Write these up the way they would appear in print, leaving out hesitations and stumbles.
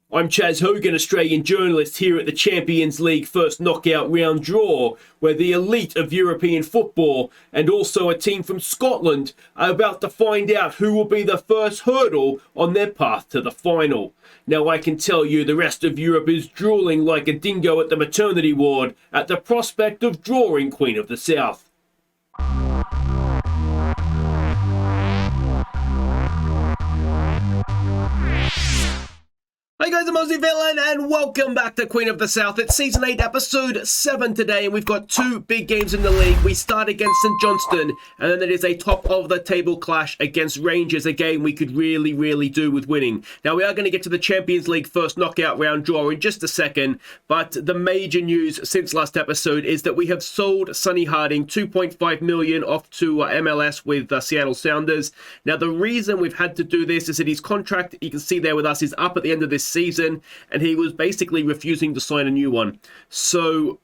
I'm Chaz Hogan, Australian journalist here at the Champions League first knockout round draw, where the elite of European football and also a team from Scotland are about to find out who will be the first hurdle on their path to the final. Now I can tell you the rest of Europe is drooling like a dingo at the maternity ward at the prospect of drawing Queen of the South. Hey guys, I'm Aussie Villain and welcome back to Queen of the South. It's Season 8, Episode 7 today, and we've got two big games in the league. We start against St Johnstone, and then there is a top-of-the-table clash against Rangers, a game we could really do with winning. Now, we are going to get to the Champions League first knockout round draw in just a second, but the major news since last episode is that we have sold Sonny Harding $2.5 million off to MLS with Seattle Sounders. Now, the reason we've had to do this is that his contract, you can see there with us, is up at the end of this season, and he was basically refusing to sign a new one. So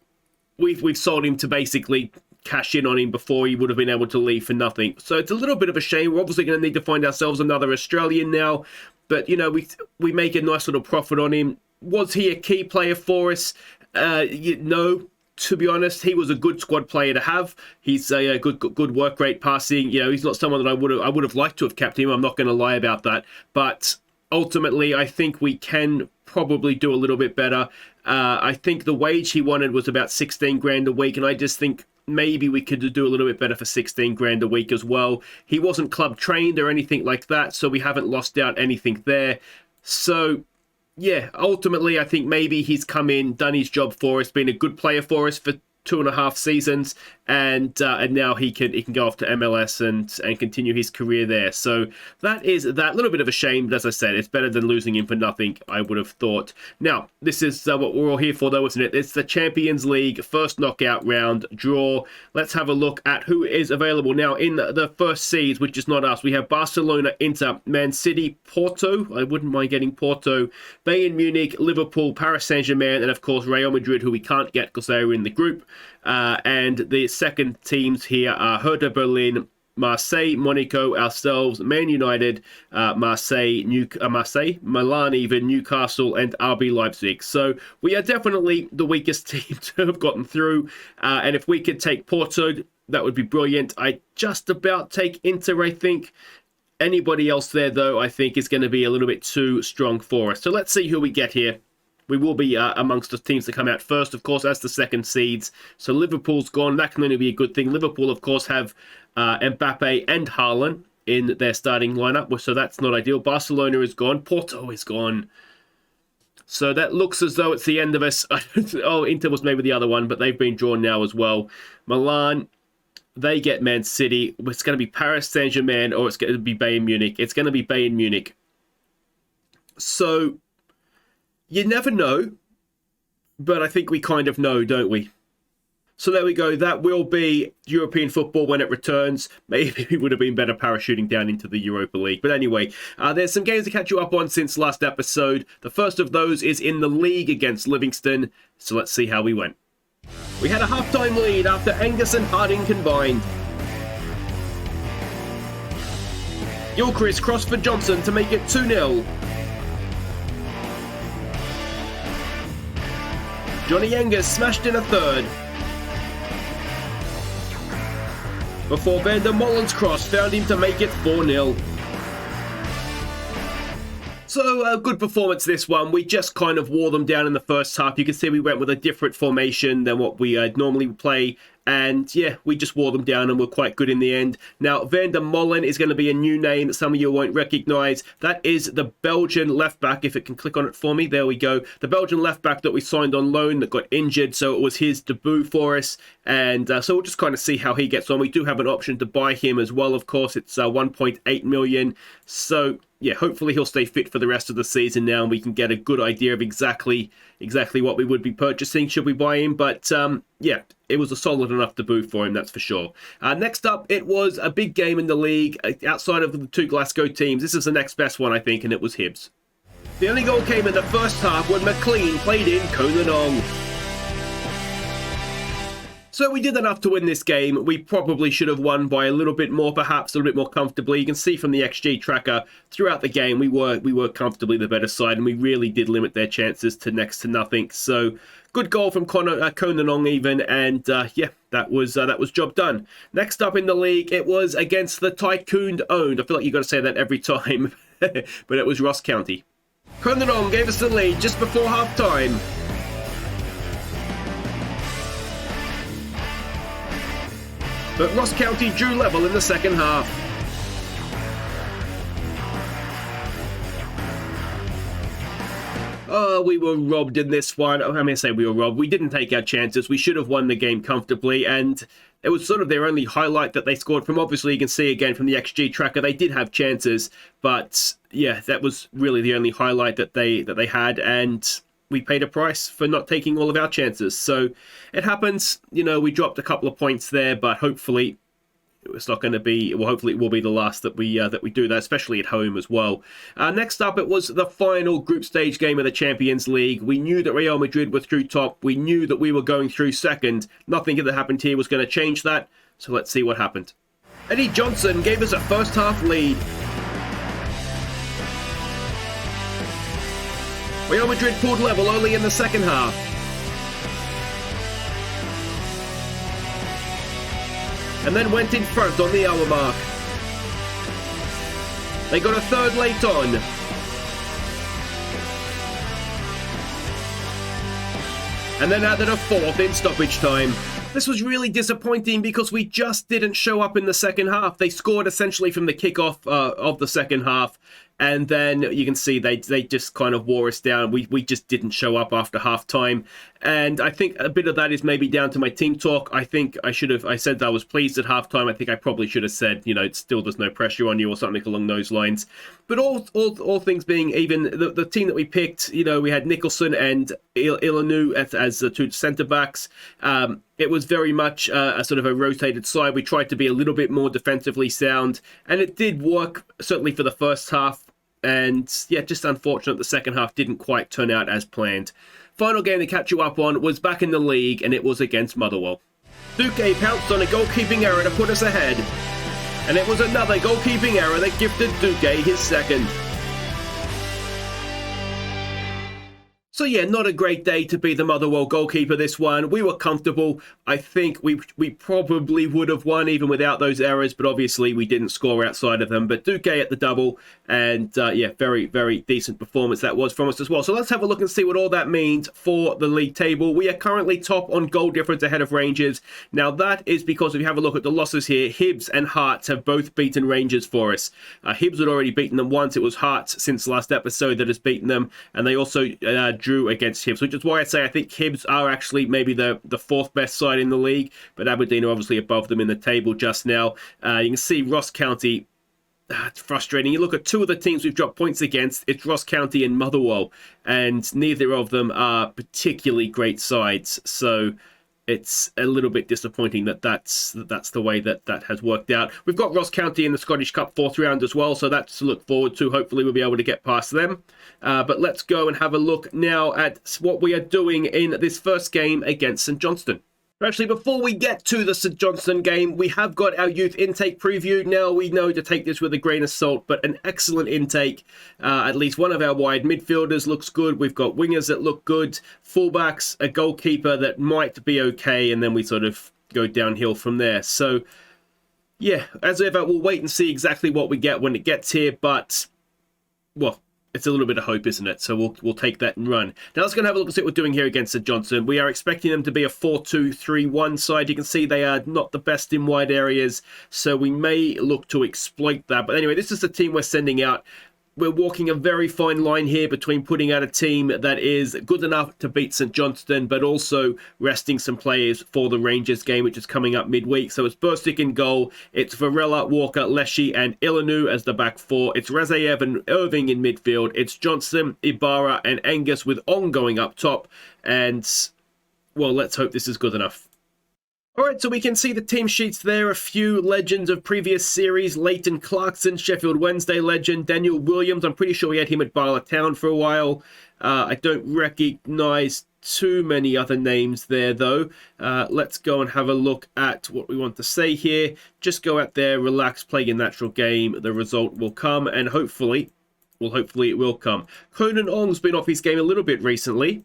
we've sold him to basically cash in on him before he would have been able to leave for nothing. So it's a little bit of a shame. We're obviously going to need to find ourselves another Australian now, but you know, we make a nice little profit on him. Was he a key player for us? No. To be honest, he was a good squad player to have. He's a good work rate passing. You know, he's not someone that I would have liked to have kept him. I'm not going to lie about that, but ultimately, I think we can probably do a little bit better. I think the wage he wanted was about 16 grand a week, and I just think maybe we could do a little bit better for 16 grand a week as well. He wasn't club trained or anything like that, so we haven't lost out anything there. So, yeah, ultimately, I think maybe he's come in, done his job for us, been a good player for us for 2.5 seasons, and now he can go off to MLS and continue his career there. So that is that. Little bit of a shame, but as I said, it's better than losing him for nothing, I would have thought. Now, this is what we're all here for, though, isn't it? It's the Champions League first knockout round draw. Let's have a look at who is available now in the first seeds, which is not us. We have Barcelona, Inter, Man City, Porto. I wouldn't mind getting Porto, Bayern Munich, Liverpool, Paris Saint-Germain, and of course Real Madrid, who we can't get because they were in the group. And the second teams here are Hertha Berlin, Marseille, Monaco, ourselves, Man United, Marseille, Milan even, Newcastle, and RB Leipzig. So we are definitely the weakest team to have gotten through. And if we could take Porto, that would be brilliant. I just about take Inter, I think. Anybody else there, though, I think is going to be a little bit too strong for us. So let's see who we get here. We will be amongst the teams that come out first, of course, as the second seeds. So Liverpool's gone. That can only be a good thing. Liverpool, of course, have Mbappe and Haaland in their starting lineup, so that's not ideal. Barcelona is gone. Porto is gone. So that looks as though it's the end of us. Oh, Inter was maybe the other one, but they've been drawn now as well. Milan, they get Man City. It's going to be Paris Saint-Germain, or it's going to be Bayern Munich. It's going to be Bayern Munich. So you never know, but I think we kind of know, don't we? So there we go. That will be European football when it returns. Maybe we would have been better parachuting down into the Europa League. But anyway, there's some games to catch you up on since last episode. The first of those is in the league against Livingston. So let's see how we went. We had a half-time lead after Angus and Harding combined. Gilchrist crossed for Johnson to make it 2-0. Johnny Angus smashed in a third, before Van der Molen's cross found him to make it 4-0. So a good performance this one. We just kind of wore them down in the first half. You can see we went with a different formation than what we normally play. And yeah, we just wore them down and we're quite good in the end. Now, Van der Molen is going to be a new name that some of you won't recognise. That is the Belgian left-back. If it can click on it for me, there we go. The Belgian left-back that we signed on loan that got injured, so it was his debut for us. And so we'll just kind of see how he gets on. We do have an option to buy him as well, of course. It's 1.8 million. So yeah, hopefully he'll stay fit for the rest of the season now, and we can get a good idea of exactly what we would be purchasing should we buy him. But yeah, it was a solid enough debut for him, that's for sure. Next up, it was a big game in the league outside of the two Glasgow teams. This is the next best one, I think, and it was Hibs. The only goal came in the first half when McLean played in Kolanong. So we did enough to win this game. We probably should have won by a little bit more, perhaps a little bit more comfortably. You can see from the XG tracker throughout the game, we were comfortably the better side, and we really did limit their chances to next to nothing. So good goal from Conan Ong even, and yeah, that was job done. Next up in the league, it was against the Tycoon owned. I feel like you got to say that every time, but it was Ross County. Conan Ong gave us the lead just before half time. But Ross County drew level in the second half. Oh, we were robbed in this one. I say we were robbed. We didn't take our chances. We should have won the game comfortably, and it was sort of their only highlight that they scored from. Obviously, you can see again from the XG tracker, they did have chances, but yeah, that was really the only highlight that they had, and we paid a price for not taking all of our chances. So it happens. You know, we dropped a couple of points there, but hopefully it's not going to be, well, hopefully it will be the last that we do that, especially at home as well. Next up, it was the final group stage game of the Champions League. We knew that Real Madrid were through top. We knew that we were going through second. Nothing that happened here was going to change that. So let's see what happened. Eddie Johnson gave us a first half lead. Real Madrid pulled level only in the second half. And then went in front on the hour mark. They got a third late on. And then added a fourth in stoppage time. This was really disappointing because we just didn't show up in the second half. They scored essentially from the kickoff of the second half. And then you can see they just kind of wore us down. We just didn't show up after half time. And I think a bit of that is maybe down to my team talk. I think I said that I was pleased at half time. I think I probably should have said, you know, there's no pressure on you or something along those lines. But all things being even, the team that we picked, you know, we had Nicholson and Ilanu as the two centre backs. It was very much a sort of a rotated side. We tried to be a little bit more defensively sound, and it did work, certainly for the first half. And yeah, just unfortunate the second half didn't quite turn out as planned. Final game to catch you up on was back in the league, and it was against Motherwell. Duque pounced on a goalkeeping error to put us ahead. And it was another goalkeeping error that gifted Duque his second. So yeah, not a great day to be the Motherwell goalkeeper this one. We were comfortable. I think we probably would have won even without those errors, but obviously we didn't score outside of them. But Duque at the double, and yeah, very, very decent performance that was from us as well. So let's have a look and see what all that means for the league table. We are currently top on goal difference ahead of Rangers. Now that is because if you have a look at the losses here, Hibs and Hearts have both beaten Rangers for us. Hibs had already beaten them once. It was Hearts since last episode that has beaten them, and they also drew against Hibs, which is why I say I think Hibs are actually maybe the fourth best side in the league, but Aberdeen are obviously above them in the table just now. You can see Ross County. It's frustrating. You look at two of the teams we've dropped points against, it's Ross County and Motherwell, and neither of them are particularly great sides, so it's a little bit disappointing that's the way that has worked out. We've got Ross County in the Scottish Cup fourth round as well, so that's to look forward to. Hopefully we'll be able to get past them. But let's go and have a look now at what we are doing in this first game against St Johnstone. Actually, before we get to the St Johnstone game, we have got our youth intake preview. Now, we know to take this with a grain of salt, but an excellent intake. At least one of our wide midfielders looks good. We've got wingers that look good, fullbacks, a goalkeeper that might be okay, and then we sort of go downhill from there. So, yeah, as ever, we'll wait and see exactly what we get when it gets here, but, well, it's a little bit of hope, isn't it? So we'll take that and run. Now let's go and have a look at what we're doing here against St Johnstone. We are expecting them to be a 4-2-3-1 side. You can see they are not the best in wide areas, so we may look to exploit that. But anyway, this is the team we're sending out. We're walking a very fine line here between putting out a team that is good enough to beat St Johnstone, but also resting some players for the Rangers game, which is coming up midweek. So it's Burstick in goal. It's Varela, Walker, Leshy, and Ilanu as the back four. It's Razaev and Irving in midfield. It's Johnson, Ibarra, and Angus with On going up top. And, well, let's hope this is good enough. Alright, so we can see the team sheets there. A few legends of previous series. Leighton Clarkson, Sheffield Wednesday legend. Daniel Williams, I'm pretty sure we had him at Barla Town for a while. I don't recognise too many other names there, though. Let's go and have a look at what we want to say here. Just go out there, relax, play your natural game. The result will come, and hopefully it will come. Conan Ong's been off his game a little bit recently,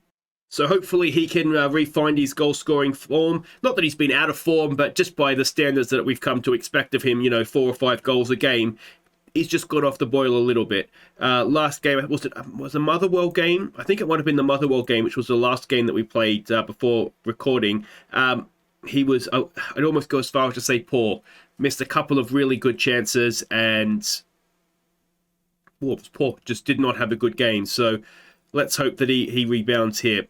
so hopefully he can re-find his goal-scoring form. Not that he's been out of form, but just by the standards that we've come to expect of him, 4 or 5 goals a game, he's just got off the boil a little bit. Last game, was a Motherwell game? I think it might have been the Motherwell game, which was the last game that we played before recording. He was, I'd almost go as far as to say poor. Missed a couple of really good chances and it was poor. Just did not have a good game. So let's hope that he rebounds here.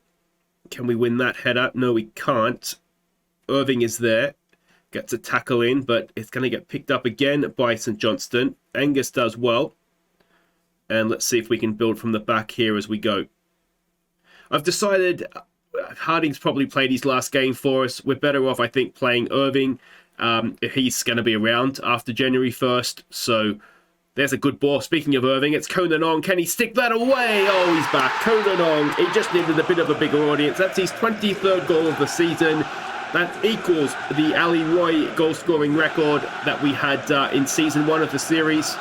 Can we win that header? No, we can't. Irving is there. Gets a tackle in, but it's going to get picked up again by St Johnstone. Angus does well. And let's see if we can build from the back here as we go. I've decided Harding's probably played his last game for us. We're better off, I think, playing Irving. He's going to be around after January 1st. So there's a good ball. Speaking of Irving, it's Conan Ong. Can he stick that away? Oh, he's back. Conan Ong. He just needed a bit of a bigger audience. That's his 23rd goal of the season. That equals the Ali Roy goal-scoring record that we had in Season 1 of the series.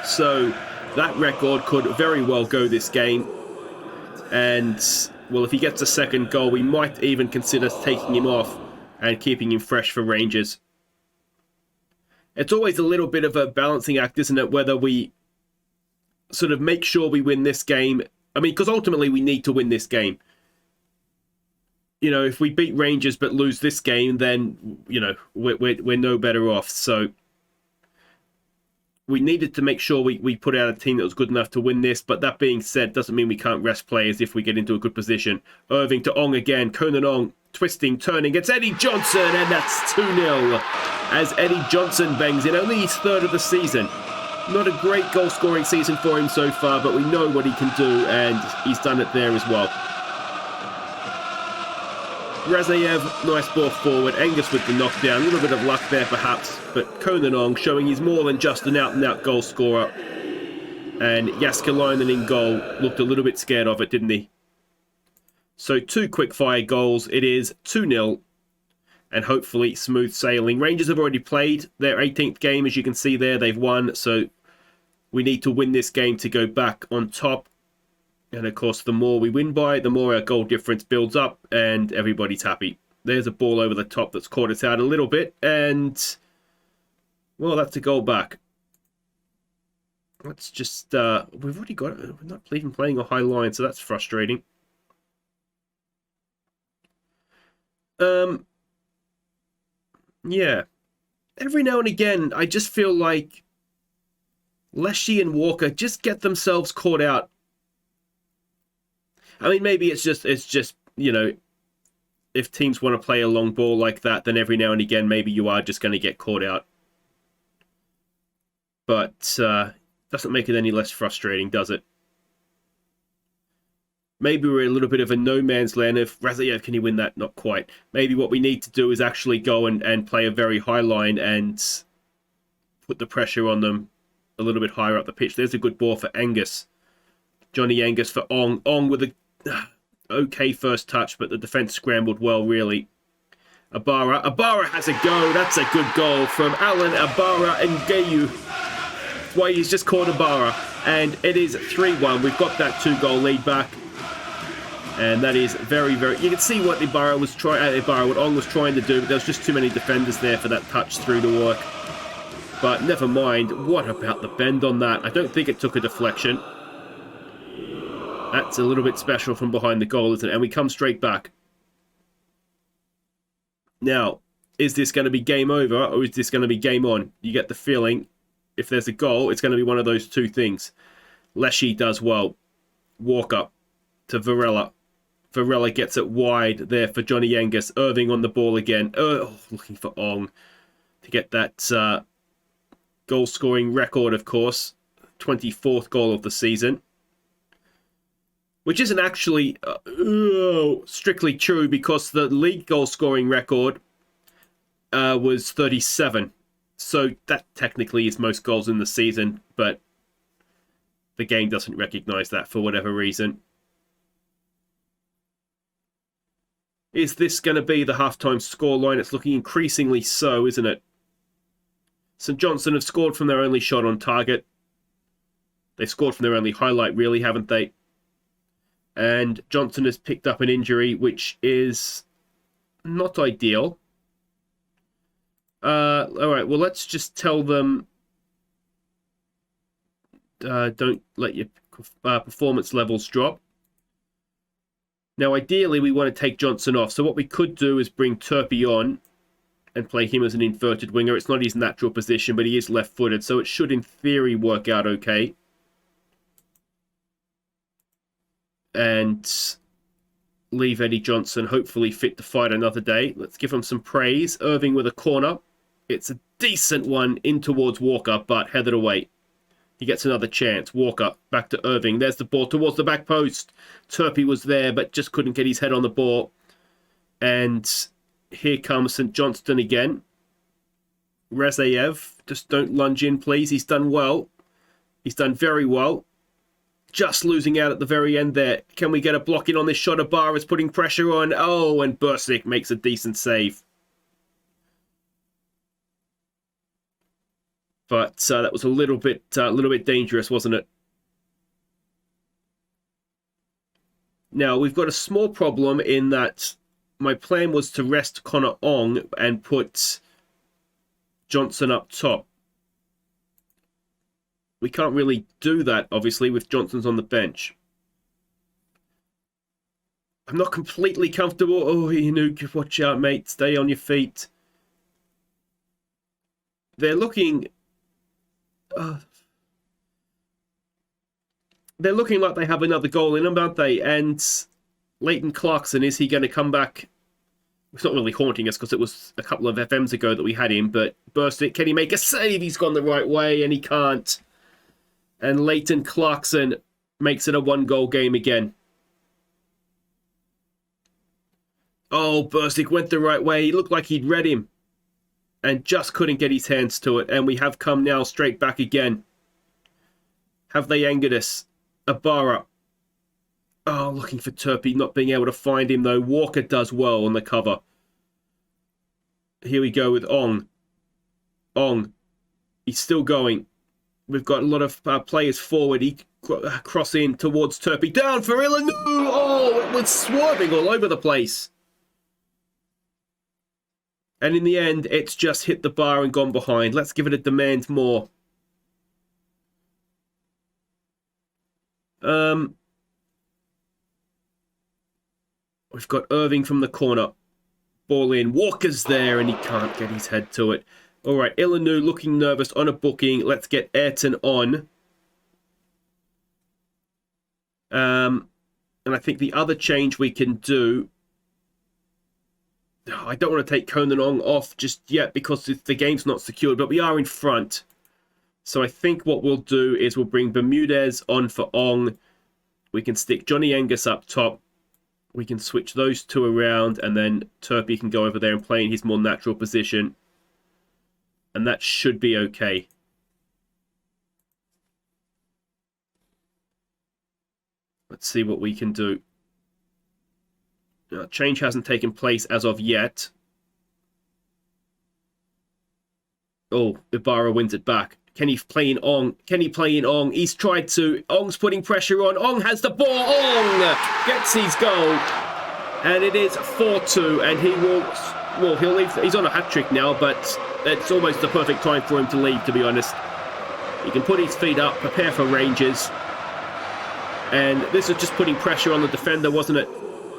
So that record could very well go this game. And, well, if he gets a second goal, we might even consider taking him off and keeping him fresh for Rangers. It's always a little bit of a balancing act, isn't it? Whether we sort of make sure we win this game. I mean, because ultimately we need to win this game. If we beat Rangers but lose this game, then, we're no better off. So we needed to make sure we put out a team that was good enough to win this. But that being said, doesn't mean we can't rest players if we get into a good position. Irving to Ong again. Conan Ong twisting, turning. It's Eddie Johnson, and that's 2-0. As Eddie Johnson bangs in only his 3rd of the season. Not a great goal-scoring season for him so far, but we know what he can do, and he's done it there as well. Razayev, nice ball forward. Angus with the knockdown. A little bit of luck there, perhaps, but Conan Ong showing he's more than just an out-and-out goal scorer. And Jaskalainen in goal looked a little bit scared of it, didn't he? So 2 quick-fire goals. It is 2-0. And hopefully smooth sailing. Rangers have already played their 18th game, as you can see there. They've won, so we need to win this game to go back on top. And of course, the more we win by, the more our goal difference builds up, and everybody's happy. There's a ball over the top that's caught us out a little bit, and, well, that's a goal back. Let's just, we've already got it. We're not even playing a high line, so that's frustrating. Yeah. Every now and again, I just feel like Leshy and Walker just get themselves caught out. I mean, maybe it's just if teams want to play a long ball like that, then every now and again, maybe you are just going to get caught out. But doesn't make it any less frustrating, does it? Maybe we're in a little bit of a no man's land. If Razayev, can he win that? Not quite. Maybe what we need to do is actually go and play a very high line and put the pressure on them a little bit higher up the pitch. There's a good ball for Angus. Johnny Angus for Ong. Ong with a okay first touch, but the defence scrambled well, really. Abara has a go. That's a good goal from Alan Abara Ngayu. That's why he's just called Abara. And it is 3-1. We've got that 2-goal lead back. And that is very, very... You can see what what Ong was trying to do, but there was just too many defenders there for that touch through to work. But never mind. What about the bend on that? I don't think it took a deflection. That's a little bit special from behind the goal, isn't it? And we come straight back. Now, is this going to be game over, or is this going to be game on? You get the feeling, if there's a goal, it's going to be one of those two things. Leshy does well. Walker to Varela. Varela gets it wide there for Johnny Angus. Irving on the ball again. Looking for Ong to get that goal-scoring record, of course. 24th goal of the season. Which isn't actually strictly true, because the league goal-scoring record was 37. So that technically is most goals in the season, but the game doesn't recognise that for whatever reason. Is this going to be the halftime scoreline? It's looking increasingly so, isn't it? St Johnstone have scored from their only shot on target. They've scored from their only highlight, really, haven't they? And Johnstone has picked up an injury, which is not ideal. All right, well, let's just tell them don't let your performance levels drop. Now, ideally, we want to take Johnstone off. So what we could do is bring Turpey on and play him as an inverted winger. It's not his natural position, but he is left-footed, so it should, in theory, work out okay. And leave Eddie Johnson hopefully fit to fight another day. Let's give him some praise. Irving with a corner. It's a decent one in towards Walker, but headed away. He gets another chance. Walker back to Irving. There's the ball towards the back post. Turpey was there, but just couldn't get his head on the ball. And here comes St Johnstone again. Razayev, just don't lunge in, please. He's done well. He's done very well. Just losing out at the very end there. Can we get a block in on this shot? Ibarra is putting pressure on. Oh, and Bursic makes a decent save. But that was a little bit dangerous, wasn't it? Now, we've got a small problem in that my plan was to rest Connor Ong and put Johnson up top. We can't really do that, obviously, with Johnson's on the bench. I'm not completely comfortable. Oh, Inuk, watch out, mate. Stay on your feet. They're looking... they're looking like they have another goal in them, aren't they? And Leighton Clarkson, is he going to come back? It's not really haunting us because it was a couple of FMs ago that we had him, but Burstick, can he make a save? He's gone the right way, and he can't. And Leighton Clarkson makes it a one-goal game again. Oh, Burstick went the right way. He looked like he'd read him and just couldn't get his hands to it. And we have come now straight back again. Have they angered us? Ibarra. Oh, looking for Turpey, not being able to find him, though. Walker does well on the cover. Here we go with Ong. Ong. He's still going. We've got a lot of players forward. He cross in towards Turpey. Down for Illinois. Oh, it was swerving all over the place. And in the end, it's just hit the bar and gone behind. Let's give it a demand more. We've got Irving from the corner. Ball in. Walker's there and he can't get his head to it. All right, Illinois looking nervous on a booking. Let's get Ayrton on. And I think the other change we can do... I don't want to take Conan Ong off just yet because the game's not secured, but we are in front. So I think what we'll do is we'll bring Bermudez on for Ong. We can stick Johnny Angus up top. We can switch those two around, and then Turpey can go over there and play in his more natural position. And that should be okay. Let's see what we can do. Change hasn't taken place as of yet. Oh, Ibarra wins it back. Can he play in Ong? Can he play in Ong? He's tried to. Ong's putting pressure on. Ong has the ball. Ong gets his goal. And it is 4-2. And he walks. Well, he'll leave. He's on a hat-trick now, but it's almost the perfect time for him to leave, to be honest. He can put his feet up, prepare for Rangers. And this is just putting pressure on the defender, wasn't it?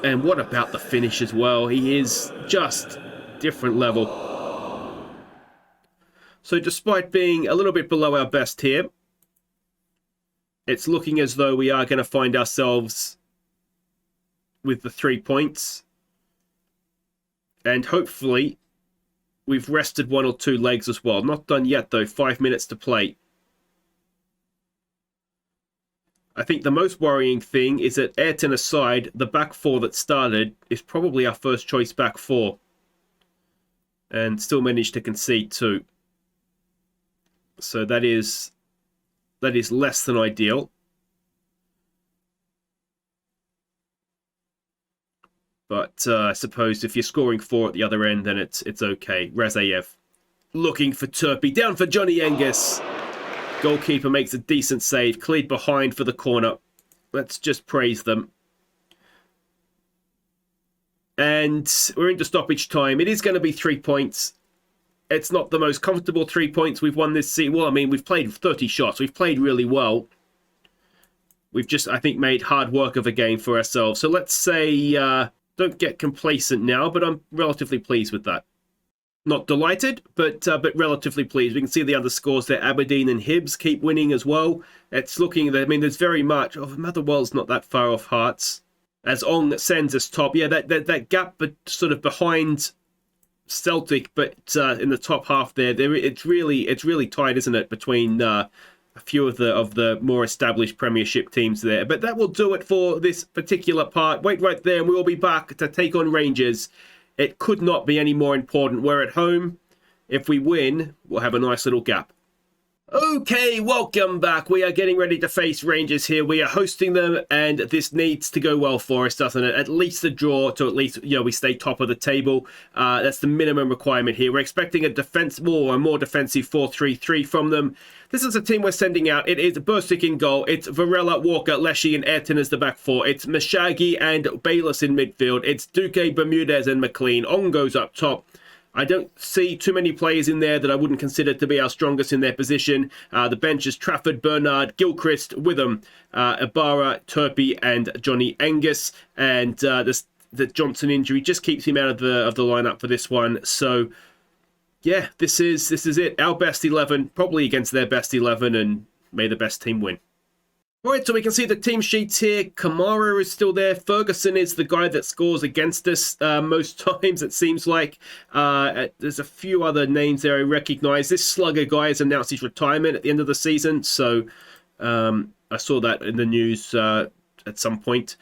And what about the finish as well? He is just different level. So despite being a little bit below our best here, it's looking as though we are going to find ourselves with the 3 points. And hopefully we've rested one or two legs as well. Not done yet though, 5 minutes to play. I think the most worrying thing is that Ayrton aside, the back four that started is probably our first choice back four. And still managed to concede too. So that is less than ideal. But I suppose if you're scoring 4 at the other end, then it's okay. Razayev looking for Turpey. Down for Johnny Angus. Goalkeeper makes a decent save. Cleared behind for the corner. Let's just praise them. And we're into stoppage time. It is going to be 3 points. It's not the most comfortable 3 points we've won this season. Well, I mean, we've played 30 shots. We've played really well. We've just, I think, made hard work of a game for ourselves. So let's say, don't get complacent now, but I'm relatively pleased with that. Not delighted, but relatively pleased. We can see the other scores there. Aberdeen and Hibs keep winning as well. It's looking, I mean, there's very much, Motherwell's not that far off Hearts. As Ong sends us top. Yeah, that gap but sort of behind Celtic, but in the top half there, it's really tight, isn't it, between a few of the more established Premiership teams there. But that will do it for this particular part. Wait right there, and we will be back to take on Rangers. It could not be any more important. We're at home. If we win, we'll have a nice little gap. Okay, welcome back. We are getting ready to face Rangers here. We are hosting them, and this needs to go well for us, doesn't it? At least a draw to at least, we stay top of the table. That's the minimum requirement here. We're expecting a more defensive 4-3-3 from them. This is a team we're sending out. It is Bursic in goal. It's Varela, Walker, Leshy, and Ayrton as the back four. It's Mashagi and Bayliss in midfield. It's Duque, Bermudez, and McLean. On goes up top. I don't see too many players in there that I wouldn't consider to be our strongest in their position. The bench is Trafford, Bernard, Gilchrist, Witham, Ibarra, Turpey, and Johnny Angus. And the Johnson injury just keeps him out of the lineup for this one. So, yeah, this is it. Our best 11, probably against their best 11, and may the best team win. All right, so we can see the team sheets here. Kamara is still there. Ferguson is the guy that scores against us most times, it seems like. There's a few other names there I recognise. This Slugger guy has announced his retirement at the end of the season, so I saw that in the news at some point.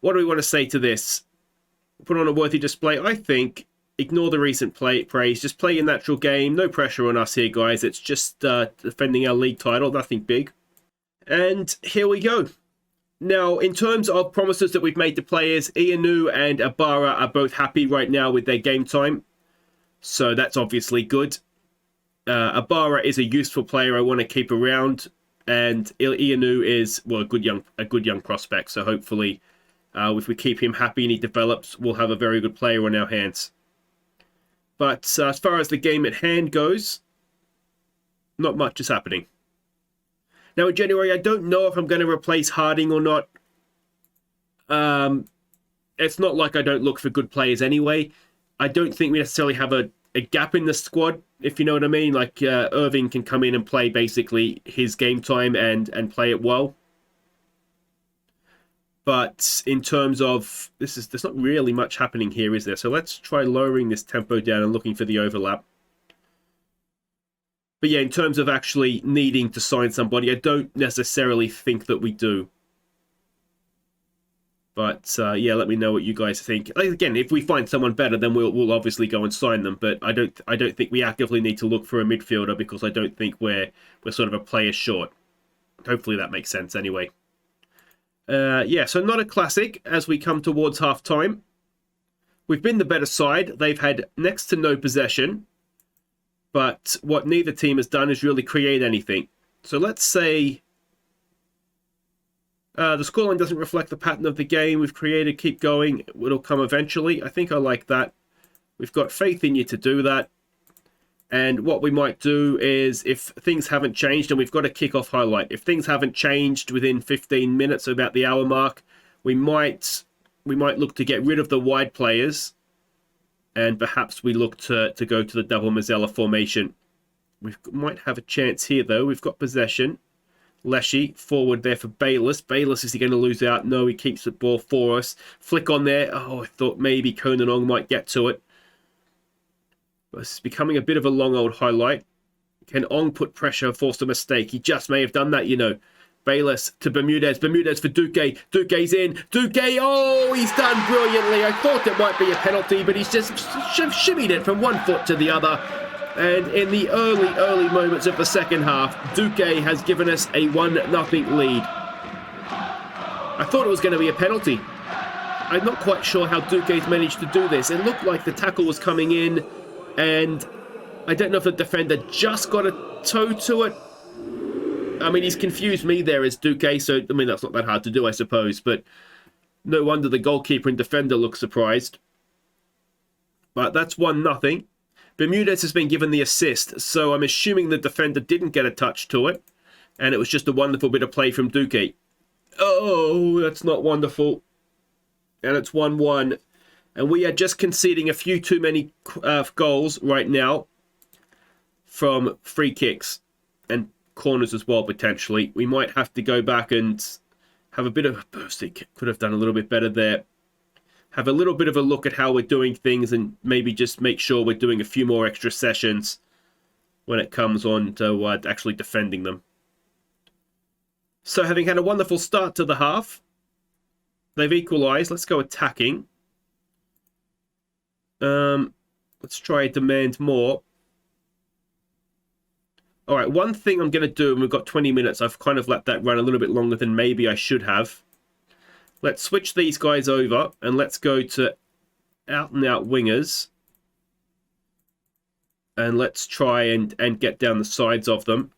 What do we want to say to this? Put on a worthy display? I think ignore the recent praise. Just play your natural game. No pressure on us here, guys. It's just defending our league title. Nothing big. And here we go. Now, in terms of promises that we've made to players, Ianu and Ibarra are both happy right now with their game time. So that's obviously good. Ibarra is a useful player I want to keep around. And Ianu is, well, a good young prospect. So hopefully, if we keep him happy and he develops, we'll have a very good player on our hands. But as far as the game at hand goes, not much is happening. Now, in January, I don't know if I'm going to replace Harding or not. It's not like I don't look for good players anyway. I don't think we necessarily have a gap in the squad, if you know what I mean. Like, Irving can come in and play basically his game time and play it well. But in terms of, there's not really much happening here, is there? So let's try lowering this tempo down and looking for the overlap. But yeah, in terms of actually needing to sign somebody, I don't necessarily think that we do. But yeah, let me know what you guys think. Again, if we find someone better, then we'll obviously go and sign them. But I don't think we actively need to look for a midfielder because I don't think we're sort of a player short. Hopefully that makes sense anyway. Yeah, so not a classic as we come towards half time. We've been the better side. They've had next to no possession. But what neither team has done is really create anything. So let's say the scoreline doesn't reflect the pattern of the game we've created. Keep going. It'll come eventually. I think I like that. We've got faith in you to do that. And what we might do is, if things haven't changed, and we've got a kick-off highlight. If things haven't changed within 15 minutes, so about the hour mark, we might look to get rid of the wide players. And perhaps we look to go to the double Mazzella formation. We might have a chance here, though. We've got possession. Leshy, forward there for Bayliss. Bayliss, is he going to lose out? No, he keeps the ball for us. Flick on there. Oh, I thought maybe Conan Ong might get to it. But it's becoming a bit of a long old highlight. Can Ong put pressure, force a mistake? He just may have done that, you know. Bayliss to Bermudez. Bermudez for Duque. Duque's in. Duque, oh, he's done brilliantly. I thought it might be a penalty, but he's just shimmied it from one foot to the other. And in the early moments of the second half, Duque has given us a 1-0 lead. I thought it was going to be a penalty. I'm not quite sure how Duque's managed to do this. It looked like the tackle was coming in, and I don't know if the defender just got a toe to it. I mean, he's confused me there as Duque, so, I mean, that's not that hard to do, I suppose, but no wonder the goalkeeper and defender look surprised. But that's 1-0. Bermudez has been given the assist, so I'm assuming the defender didn't get a touch to it, and it was just a wonderful bit of play from Duque. Oh, that's not wonderful. And it's 1-1. And we are just conceding a few too many goals right now from free kicks and corners as well, potentially. We might have to go back and have a bit of... Could have done a little bit better there. Have a little bit of a look at how we're doing things and maybe just make sure we're doing a few more extra sessions when it comes on to actually defending them. So having had a wonderful start to the half, they've equalised. Let's go attacking. Let's try demand more. All right, one thing I'm going to do, and we've got 20 minutes. I've kind of let that run a little bit longer than maybe I should have. Let's switch these guys over, and let's go to out-and-out wingers. And let's try and get down the sides of them.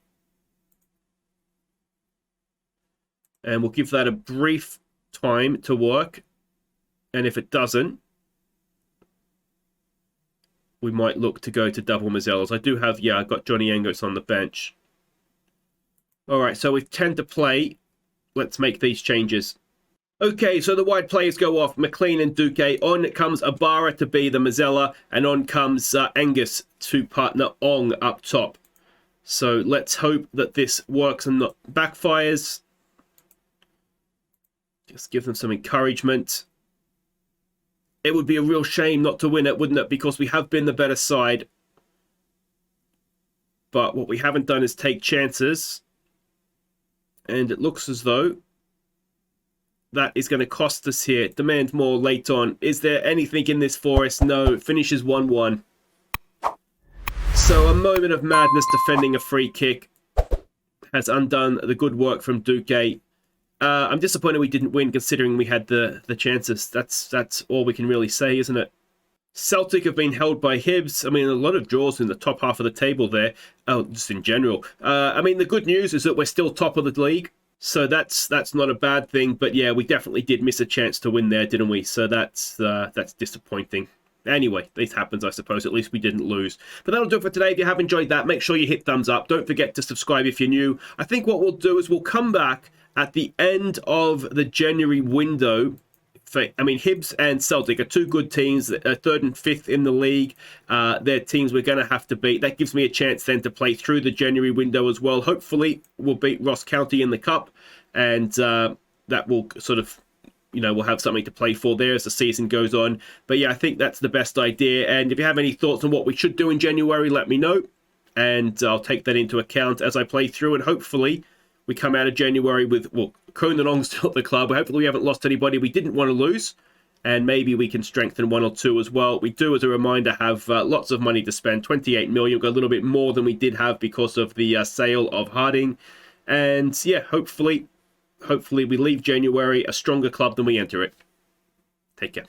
And we'll give that a brief time to work. And if it doesn't, we might look to go to double Mazzellas. I do have, yeah, I've got Johnny Angos on the bench. All right, so with 10 to play, let's make these changes. Okay, so the wide players go off. McLean and Duque. On comes Ibarra to be the Mazzella, and on comes Angus to partner Ong up top. So let's hope that this works and not backfires. Just give them some encouragement. It would be a real shame not to win it, wouldn't it? Because we have been the better side. But what we haven't done is take chances. And it looks as though that is going to cost us here. Demand more late on. Is there anything in this for us? No. It finishes 1-1. So a moment of madness defending a free kick has undone the good work from Duque. I'm disappointed we didn't win considering we had the chances. That's all we can really say, isn't it? Celtic have been held by Hibs. I mean, a lot of draws in the top half of the table there. Oh, just in general. I mean, the good news is that we're still top of the league. So that's not a bad thing. But yeah, we definitely did miss a chance to win there, didn't we? So that's disappointing. Anyway, this happens, I suppose. At least we didn't lose. But that'll do it for today. If you have enjoyed that, make sure you hit thumbs up. Don't forget to subscribe if you're new. I think what we'll do is we'll come back at the end of the January window. I mean, Hibs and Celtic are two good teams, third and fifth in the league. They're teams we're going to have to beat. That gives me a chance then to play through the January window as well. Hopefully, we'll beat Ross County in the Cup, and that will sort of, you know, we'll have something to play for there as the season goes on. But yeah, I think that's the best idea. And if you have any thoughts on what we should do in January, let me know. And I'll take that into account as I play through, and hopefully we come out of January with, well, Conanong's still at the club. Hopefully we haven't lost anybody we didn't want to lose. And maybe we can strengthen one or two as well. We do, as a reminder, have lots of money to spend. 28 million. We've got a little bit more than we did have because of the sale of Harding. And yeah, hopefully we leave January a stronger club than we enter it. Take care.